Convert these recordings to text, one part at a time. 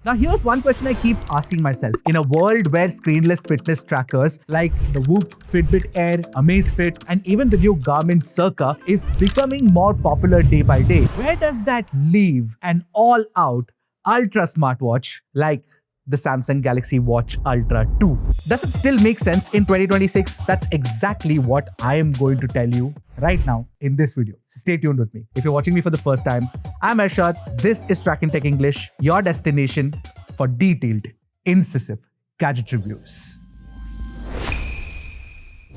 Now here's one question I keep asking myself. In a world where screenless fitness trackers like the Whoop, Fitbit Air, Amazfit, and even the new Garmin Circa is becoming more popular day by day, where does that leave an all-out ultra smartwatch like the Samsung Galaxy Watch Ultra 2? Does it still make sense in 2026? That's exactly what I am going to tell you right now in this video. So stay tuned with me. If you're watching me for the first time, I'm Arshad. This is Trakin Tech English, your destination for detailed, incisive gadget reviews.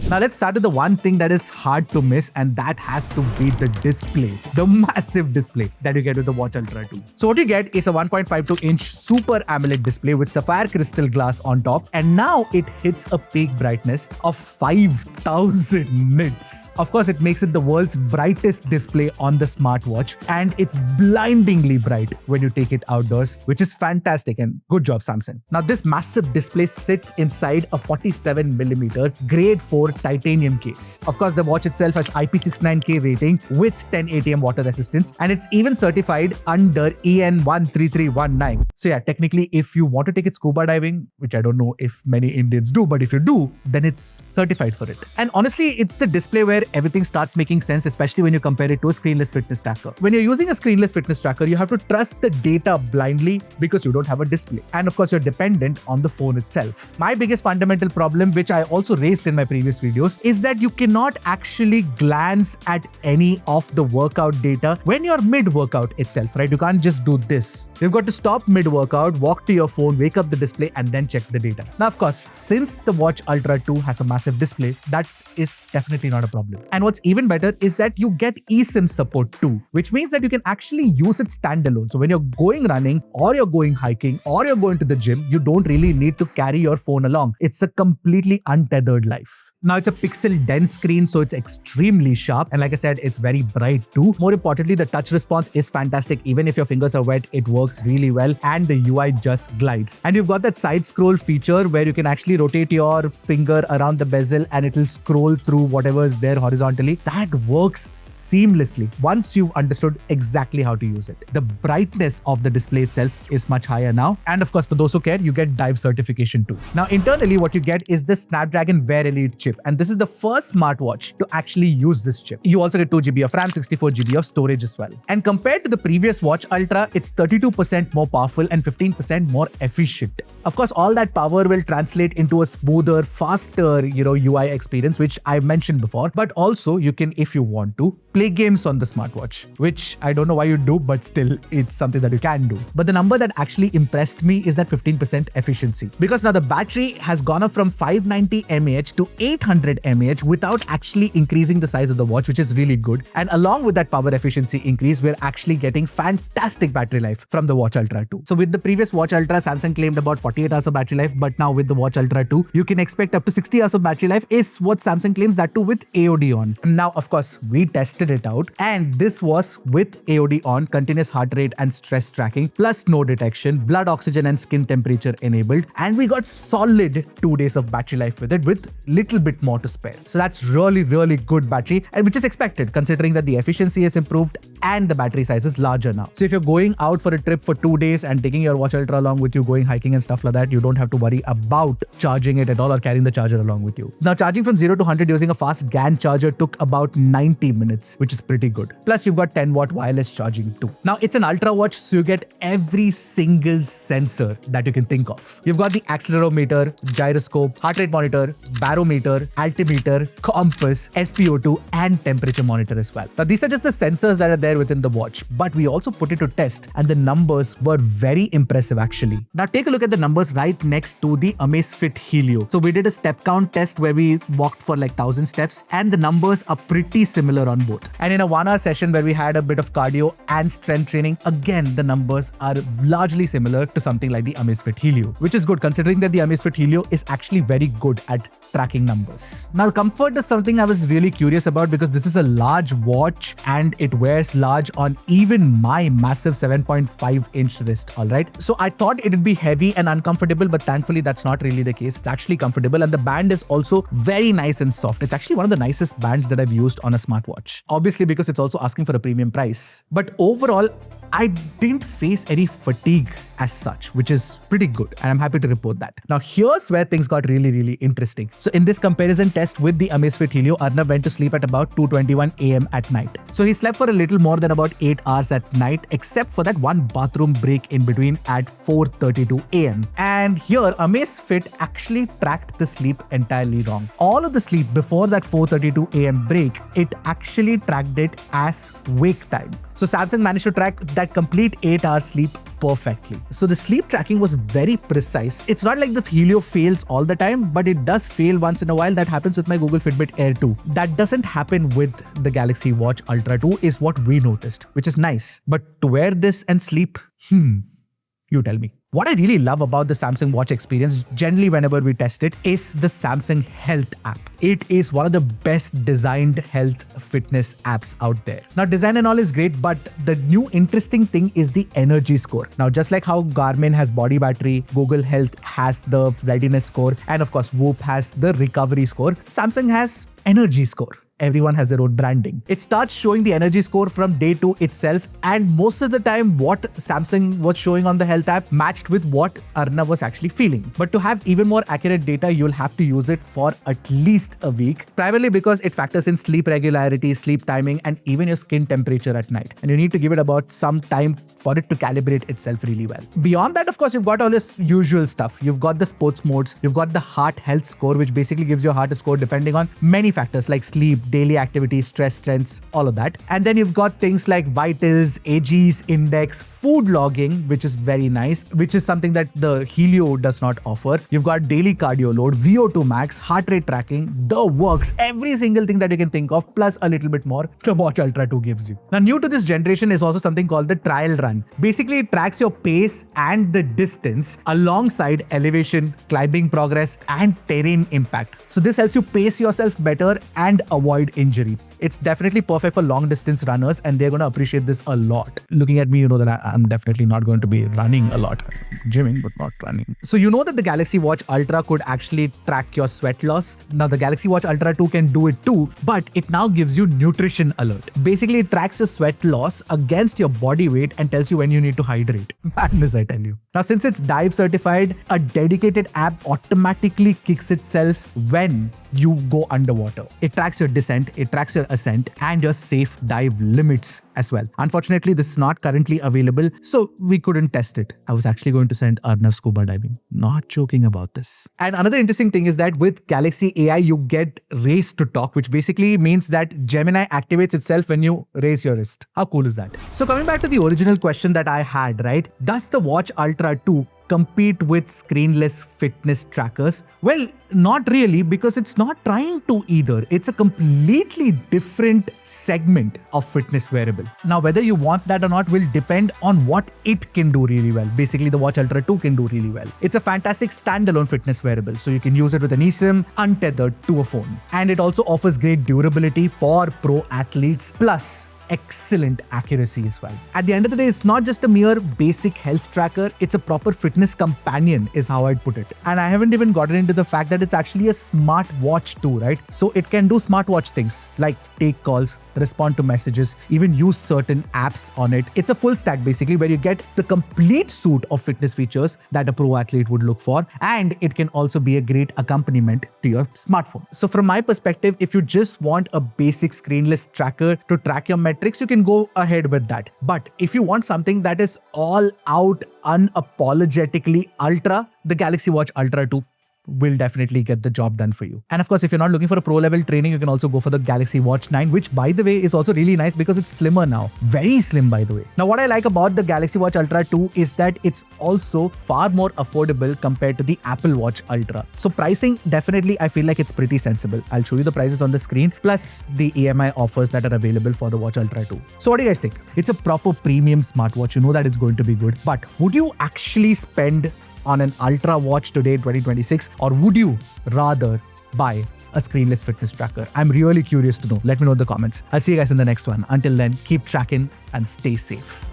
Now let's start with the one thing that is hard to miss, and that has to be the display. The massive display that you get with the Watch Ultra 2. So what you get is a 1.52-inch Super AMOLED display with sapphire crystal glass on top, and now it hits a peak brightness of 5000 nits. Of course, it makes it the world's brightest display on the smartwatch, and it's blindingly bright when you take it outdoors, which is fantastic, and good job, Samsung. Now this massive display sits inside a 47mm grade 4 titanium case. Of course, the watch itself has IP69K rating with 10 ATM water resistance, and it's even certified under EN 13319. So yeah, technically, if you want to take it scuba diving, which I don't know if many Indians do, but if you do, then it's certified for it. And honestly, it's the display where everything starts making sense, especially when you compare it to a screenless fitness tracker. When you're using a screenless fitness tracker, you have to trust the data blindly because you don't have a display. And of course, you're dependent on the phone itself. My biggest fundamental problem, which I also raised in my previous videos, is that you cannot actually glance at any of the workout data when you're mid-workout itself, right? You can't just do this. You've got to stop mid-workout, walk to your phone, wake up the display, and then check the data. Now, of course, since the Watch Ultra 2 has a massive display, that is definitely not a problem. And what's even better is that you get eSIM support too, which means that you can actually use it standalone. So when you're going running, or you're going hiking, or you're going to the gym, you don't really need to carry your phone along. It's a completely untethered life. Now, it's a pixel-dense screen, so it's extremely sharp. And like I said, it's very bright too. More importantly, the touch response is fantastic. Even if your fingers are wet, it works really well. And the UI just glides. And you've got that side scroll feature where you can actually rotate your finger around the bezel and it'll scroll through whatever is there horizontally. That works seamlessly once you've understood exactly how to use it. The brightness of the display itself is much higher now. And of course, for those who care, you get dive certification too. Now, internally, what you get is the Snapdragon Wear Elite chip. And this is the first smartwatch to actually use this chip. You also get 2GB of RAM, 64GB of storage as well. And compared to the previous Watch Ultra, it's 32% more powerful and 15% more efficient. Of course, all that power will translate into a smoother, faster, UI experience, which I've mentioned before. But also, you can, if you want to, play games on the smartwatch, which I don't know why you do, but still, it's something that you can do. But the number that actually impressed me is that 15% efficiency. Because now the battery has gone up from 590 mAh to 800 mAh without actually increasing the size of the watch, which is really good. And along with that power efficiency increase, we're actually getting fantastic battery life from the Watch Ultra 2. So with the previous Watch Ultra, Samsung claimed about 48 hours of battery life, but now with the Watch Ultra 2, you can expect up to 60 hours of battery life is what Samsung claims, that too with AOD on. Now, of course, we tested it out, and this was with AOD on, continuous heart rate and stress tracking, plus snow detection, blood oxygen and skin temperature enabled, and we got solid 2 days of battery life with it, with little bit more to spare. So that's really, really good battery, and which is expected considering that the efficiency is improved and the battery size is larger now. So if you're going out for a trip for 2 days and taking your Watch Ultra along with you, going hiking and stuff like that, you don't have to worry about charging it at all or carrying the charger along with you. Now, charging from 0 to 100 using a fast GAN charger took about 90 minutes, which is pretty good. Plus, you've got 10-watt wireless charging too. Now, it's an ultra watch, so you get every single sensor that you can think of. You've got the accelerometer, gyroscope, heart rate monitor, barometer, altimeter, compass, SpO2, and temperature monitor as well. Now, these are just the sensors that are there within the watch, but we also put it to test, and the numbers were very impressive actually. Now, take a look at the numbers right next to the Amazfit Helio. So we did a step count test where we walked for like 1000 steps, and the numbers are pretty similar on both. And in a 1-hour session where we had a bit of cardio and strength training, again, the numbers are largely similar to something like the Amazfit Helio, which is good considering that the Amazfit Helio is actually very good at tracking numbers. Now, comfort is something I was really curious about because this is a large watch and it wears large on even my massive 7.5-inch wrist, alright? So I thought it would be heavy and uncomfortable, but thankfully that's not really the case. It's actually comfortable, and the band is also very nice and soft. It's actually one of the nicest bands that I've used on a smartwatch. Obviously because it's also asking for a premium price. But overall, I didn't face any fatigue as such, which is pretty good, and I'm happy to report that. Now here's where things got really interesting. So in this comparison test with the Amazfit Helio, Arnav went to sleep at about 2:21 AM at night. So he slept for a little more than about 8 hours at night, except for that one bathroom break in between at 4:32 AM. And here Amazfit actually tracked the sleep entirely wrong. All of the sleep before that 4:32 AM break, it actually tracked it as wake time. So Samsung managed to track that complete 8-hour sleep perfectly. So the sleep tracking was very precise. It's not like the Helio fails all the time, but it does fail once in a while. That happens with my Google Fitbit Air 2. That doesn't happen with the Galaxy Watch Ultra 2 is what we noticed, which is nice. But to wear this and sleep, you tell me. What I really love about the Samsung Watch experience, generally whenever we test it, is the Samsung Health app. It is one of the best designed health fitness apps out there. Now, design and all is great, but the new interesting thing is the energy score. Now, just like how Garmin has body battery, Google Health has the readiness score, and of course, Whoop has the recovery score, Samsung has energy score. Everyone has their own branding. It starts showing the energy score from day 2 itself, and most of the time what Samsung was showing on the health app matched with what Arnav was actually feeling. But to have even more accurate data, you'll have to use it for at least a week, primarily because it factors in sleep regularity, sleep timing, and even your skin temperature at night. And you need to give it about some time for it to calibrate itself really well. Beyond that, of course, you've got all this usual stuff. You've got the sports modes, you've got the heart health score, which basically gives your heart a score depending on many factors like sleep, daily activity, stress, strengths, all of that. And then you've got things like vitals, AGs index, food logging, which is very nice, which is something that the Helio does not offer. You've got daily cardio load, VO2 max, heart rate tracking, the works, every single thing that you can think of, plus a little bit more the Watch Ultra 2 gives you. Now, new to this generation is also something called the trial run. Basically, it tracks your pace and the distance alongside elevation, climbing progress, and terrain impact. So this helps you pace yourself better and avoid injury. It's definitely perfect for long distance runners, and they're going to appreciate this a lot. Looking at me, you know that I'm definitely not going to be running a lot. Gymming, but not running. So you know that the Galaxy Watch Ultra could actually track your sweat loss. Now the Galaxy Watch Ultra 2 can do it too, but it now gives you nutrition alert. Basically, it tracks your sweat loss against your body weight and tells you when you need to hydrate. Madness, I tell you. Now, since it's dive certified, a dedicated app automatically kicks itself when you go underwater. It tracks your descent, it tracks your ascent, and your safe dive limits as well. Unfortunately, this is not currently available, so we couldn't test it. I was actually going to send Arnav scuba diving. Not joking about this. And another interesting thing is that with Galaxy AI, you get raise to talk, which basically means that Gemini activates itself when you raise your wrist. How cool is that? So coming back to the original question that I had, right? Does the Watch Ultra 2 compete with screenless fitness trackers? Well, not really, because it's not trying to either. It's a completely different segment of fitness wearable. Now, whether you want that or not will depend on what it can do really well. Basically, the Watch Ultra 2 can do really well. It's a fantastic standalone fitness wearable, so you can use it with an eSIM untethered to a phone. And it also offers great durability for pro athletes, plus excellent accuracy as well. At the end of the day, it's not just a mere basic health tracker, it's a proper fitness companion is how I'd put it. And I haven't even gotten into the fact that it's actually a smartwatch too, right? So it can do smartwatch things like take calls, respond to messages, even use certain apps on it. It's a full stack basically where you get the complete suite of fitness features that a pro athlete would look for, and it can also be a great accompaniment to your smartphone. So from my perspective, if you just want a basic screenless tracker to track your metrics, you can go ahead with that. But if you want something that is all out, unapologetically ultra, the Galaxy Watch Ultra 2 will definitely get the job done for you. And of course, if you're not looking for a pro level training, you can also go for the Galaxy Watch 9, which by the way is also really nice because it's slimmer now. Very slim, by the way. Now, what I like about the Galaxy Watch Ultra 2 is that it's also far more affordable compared to the Apple Watch Ultra. So pricing, definitely, I feel like it's pretty sensible. I'll show you the prices on the screen, plus the EMI offers that are available for the Watch Ultra 2. So what do you guys think? It's a proper premium smartwatch. You know that it's going to be good. But would you actually spend on an Ultra watch today in 2026, or would you rather buy a screenless fitness tracker? I'm really curious to know. Let me know in the comments. I'll see you guys in the next one. Until then, keep tracking and stay safe.